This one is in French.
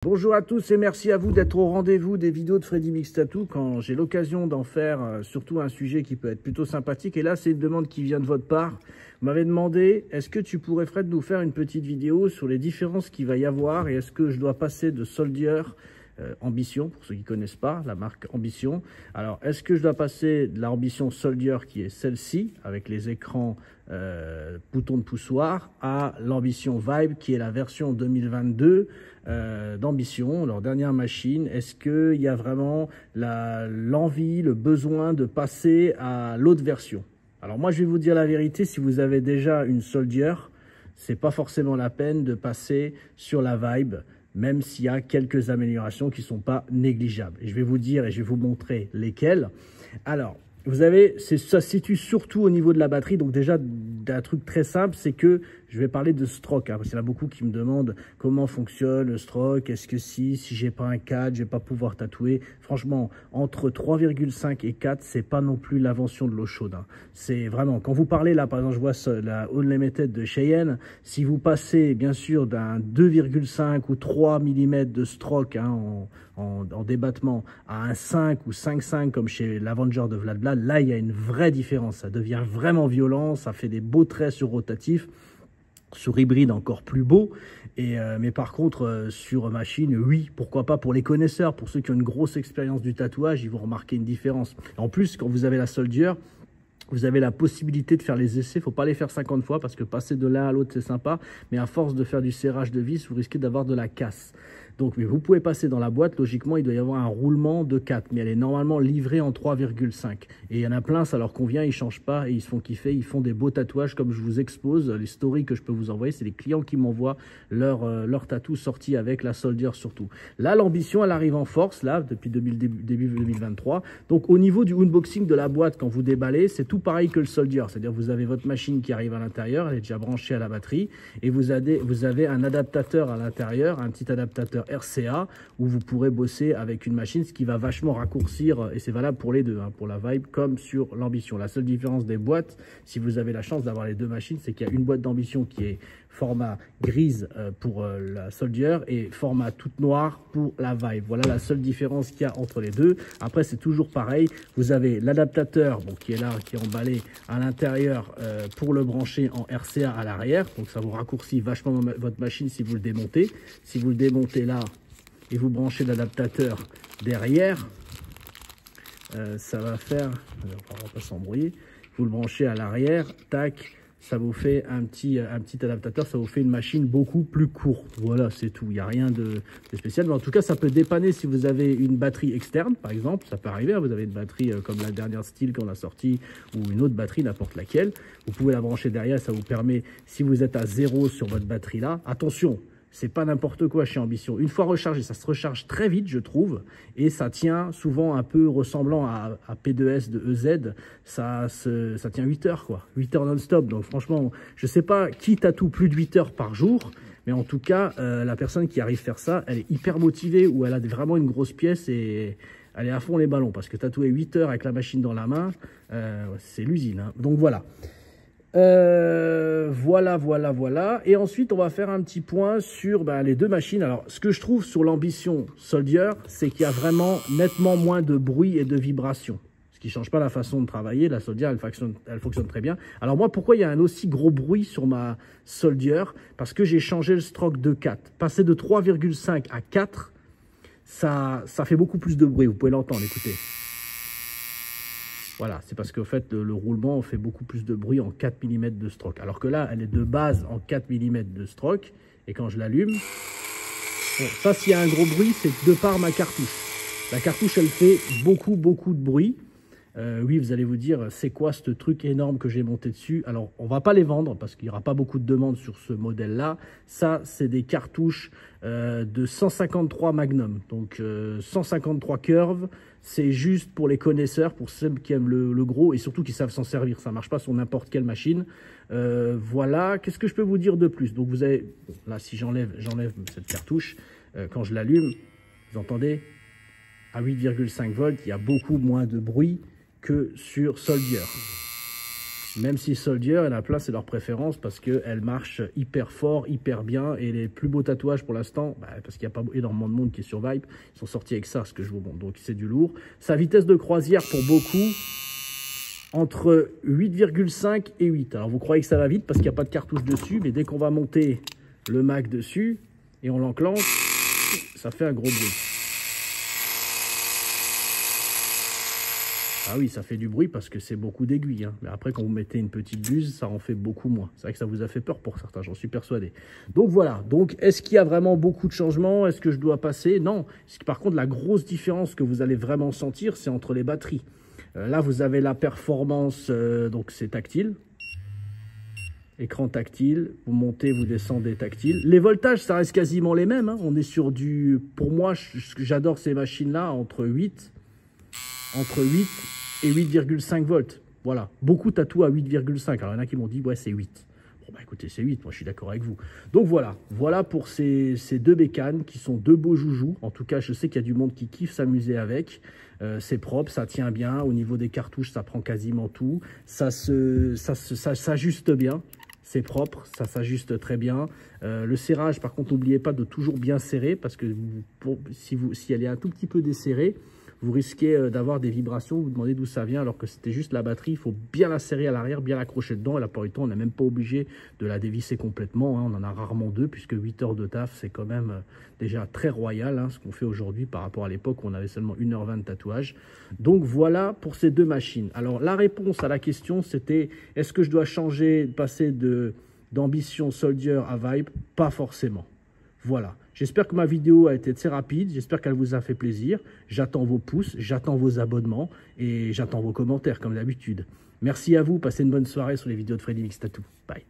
Bonjour à tous et merci à vous d'être au rendez-vous des vidéos de Freddy Mix Tattoo quand j'ai l'occasion d'en faire surtout un sujet qui peut être plutôt sympathique. Et là, c'est une demande qui vient de votre part. Vous m'avez demandé, est-ce que tu pourrais, Fred, nous faire une petite vidéo sur les différences qu'il va y avoir et est-ce que je dois passer de Soldier Ambition, pour ceux qui ne connaissent pas, la marque Ambition. Alors, est-ce que je dois passer de la Ambition Soldier, qui est celle-ci, avec les écrans boutons de poussoir, à l'Ambition Vibe, qui est la version 2022 d'Ambition, leur dernière machine? Est-ce qu'il y a vraiment l'envie, le besoin de passer à l'autre version? Alors moi, je vais vous dire la vérité, si vous avez déjà une Soldier, c'est pas forcément la peine de passer sur la Vibe, même s'il y a quelques améliorations qui ne sont pas négligeables. Et je vais vous dire et je vais vous montrer lesquelles. Alors, vous avez, ça se situe surtout au niveau de la batterie. Donc déjà, un truc très simple, c'est que je vais parler de stroke. Parce qu'il y en a beaucoup qui me demandent comment fonctionne le stroke. Est-ce que si j'ai pas un 4, je vais pas pouvoir tatouer? Franchement, entre 3,5 et 4, c'est pas non plus l'invention de l'eau chaude. C'est vraiment, quand vous parlez là, par exemple, je vois la Unlimited de Cheyenne, si vous passez bien sûr d'un 2,5 ou 3 mm de stroke en débattement à un 5 ou 5,5 comme chez l'Avenger de Vlad Vlad, là il y a une vraie différence. Ça devient vraiment violent, ça fait des beaux traits sur rotatif. Sur hybride encore plus beau, mais par contre sur machine, oui, pourquoi pas pour les connaisseurs, pour ceux qui ont une grosse expérience du tatouage, ils vont remarquer une différence. En plus, quand vous avez la Soldier, vous avez la possibilité de faire les essais. Il ne faut pas les faire 50 fois parce que passer de l'un à l'autre, c'est sympa. Mais à force de faire du serrage de vis, vous risquez d'avoir de la casse. Donc, mais vous pouvez passer dans la boîte. Logiquement, il doit y avoir un roulement de 4. Mais elle est normalement livrée en 3,5. Et il y en a plein, ça leur convient. Ils ne changent pas et ils se font kiffer. Ils font des beaux tatouages comme je vous expose. Les stories que je peux vous envoyer, c'est les clients qui m'envoient leur tatou sorti avec la Soldier surtout. Là, l'Ambition, elle arrive en force, là, depuis début 2023. Donc, au niveau du unboxing de la boîte, quand vous déballez, c'est tout pareil que le Soldier, c'est-à-dire vous avez votre machine qui arrive à l'intérieur, elle est déjà branchée à la batterie et vous avez un adaptateur à l'intérieur, un petit adaptateur RCA où vous pourrez bosser avec une machine, ce qui va vachement raccourcir et c'est valable pour les deux, pour la Vibe comme sur l'Ambition. La seule différence des boîtes, si vous avez la chance d'avoir les deux machines, c'est qu'il y a une boîte d'Ambition qui est format grise pour la Soldier et format toute noire pour la Vibe. Voilà la seule différence qu'il y a entre les deux. Après, c'est toujours pareil. Vous avez l'adaptateur qui est là, qui est emballé à l'intérieur pour le brancher en RCA à l'arrière. Donc, ça vous raccourcit vachement votre machine si vous le démontez. Si vous le démontez là et vous branchez l'adaptateur derrière, ça va faire... On va pas s'embrouiller. Vous le branchez à l'arrière, tac. Ça vous fait un petit adaptateur, ça vous fait une machine beaucoup plus courte. Voilà, c'est tout. Il n'y a rien de spécial. Mais en tout cas, ça peut dépanner si vous avez une batterie externe, par exemple. Ça peut arriver, vous avez une batterie comme la dernière Steel qu'on a sortie ou une autre batterie, n'importe laquelle. Vous pouvez la brancher derrière. Ça vous permet, si vous êtes à 0 sur votre batterie là, attention, c'est pas n'importe quoi chez Ambition. Une fois rechargé, ça se recharge très vite, je trouve, et ça tient souvent un peu ressemblant à P2S de EZ. Ça tient 8 heures, quoi. 8 heures non-stop. Donc franchement, je sais pas qui tatoue plus de 8 heures par jour, mais en tout cas, la personne qui arrive à faire ça, elle est hyper motivée ou elle a vraiment une grosse pièce et elle est à fond les ballons. Parce que tatouer 8 heures avec la machine dans la main, c'est l'usine. Donc voilà. Voilà. Et ensuite, on va faire un petit point sur les deux machines. Alors, ce que je trouve sur l'Ambition Soldier, c'est qu'il y a vraiment nettement moins de bruit et de vibration. Ce qui ne change pas la façon de travailler. La Soldier, elle fonctionne très bien. Alors moi, pourquoi il y a un aussi gros bruit sur ma Soldier? Parce que j'ai changé le stroke de 4. Passer de 3,5 à 4, ça fait beaucoup plus de bruit. Vous pouvez l'entendre, écoutez. Voilà, c'est parce qu'au fait, le roulement fait beaucoup plus de bruit en 4 mm de stroke. Alors que là, elle est de base en 4 mm de stroke. Et quand je l'allume, bon, ça, s'il y a un gros bruit, c'est de par ma cartouche. La cartouche, elle fait beaucoup de bruit. Oui, vous allez vous dire, c'est quoi ce truc énorme que j'ai monté dessus? Alors, on ne va pas les vendre parce qu'il n'y aura pas beaucoup de demandes sur ce modèle-là. Ça, c'est des cartouches de 153 Magnum. Donc, 153 curves. C'est juste pour les connaisseurs, pour ceux qui aiment le gros et surtout qui savent s'en servir. Ça ne marche pas sur n'importe quelle machine. Voilà. Qu'est-ce que je peux vous dire de plus? Donc, vous avez... Bon, là, si j'enlève cette cartouche, quand je l'allume, vous entendez? À 8,5 volts, il y a beaucoup moins de bruit que sur Soldier. Même si Soldier, il y en a plein, c'est leur préférence parce qu'elle marche hyper fort, hyper bien. Et les plus beaux tatouages pour l'instant, parce qu'il n'y a pas énormément de monde qui est sur Vibe, ils sont sortis avec ça, ce que je vous montre. Donc c'est du lourd. Sa vitesse de croisière pour beaucoup, entre 8,5 et 8. Alors vous croyez que ça va vite parce qu'il n'y a pas de cartouche dessus, mais dès qu'on va monter le Mac dessus et on l'enclenche, ça fait un gros bruit. Ah oui, ça fait du bruit parce que c'est beaucoup d'aiguilles. Hein. Mais après, quand vous mettez une petite buse, ça en fait beaucoup moins. C'est vrai que ça vous a fait peur pour certains, j'en suis persuadé. Donc voilà. Donc, est-ce qu'il y a vraiment beaucoup de changements? Est-ce que je dois passer? Non. Par contre, la grosse différence que vous allez vraiment sentir, c'est entre les batteries. Là, vous avez la performance, donc c'est tactile. Écran tactile, vous montez, vous descendez tactile. Les voltages, ça reste quasiment les mêmes. Hein. On est sur du... Pour moi, ce que j'adore ces machines-là, entre 8 et 8,5 volts. Voilà. Beaucoup tatouent à 8,5. Alors, il y en a qui m'ont dit, ouais, c'est 8. Bon, bah écoutez, c'est 8. Moi, je suis d'accord avec vous. Donc, voilà. Voilà pour ces deux bécanes qui sont deux beaux joujoux. En tout cas, je sais qu'il y a du monde qui kiffe s'amuser avec. C'est propre, ça tient bien. Au niveau des cartouches, ça prend quasiment tout. Ça s'ajuste bien. C'est propre, ça s'ajuste très bien. Le serrage, par contre, n'oubliez pas de toujours bien serrer parce que si elle est un tout petit peu desserrée, vous risquez d'avoir des vibrations, vous vous demandez d'où ça vient alors que c'était juste la batterie. Il faut bien la serrer à l'arrière, bien l'accrocher dedans. Et la plupart du temps, on n'est même pas obligé de la dévisser complètement. Hein. On en a rarement deux puisque 8 heures de taf, c'est quand même déjà très royal hein, ce qu'on fait aujourd'hui par rapport à l'époque où on avait seulement 1h20 de tatouage. Donc voilà pour ces deux machines. Alors la réponse à la question, c'était est-ce que je dois changer, passer d'ambition Soldier à Vibe? Pas forcément. Voilà, j'espère que ma vidéo a été très rapide, j'espère qu'elle vous a fait plaisir. J'attends vos pouces, j'attends vos abonnements et j'attends vos commentaires comme d'habitude. Merci à vous, passez une bonne soirée sur les vidéos de Freddy Mix Tattoo. Bye.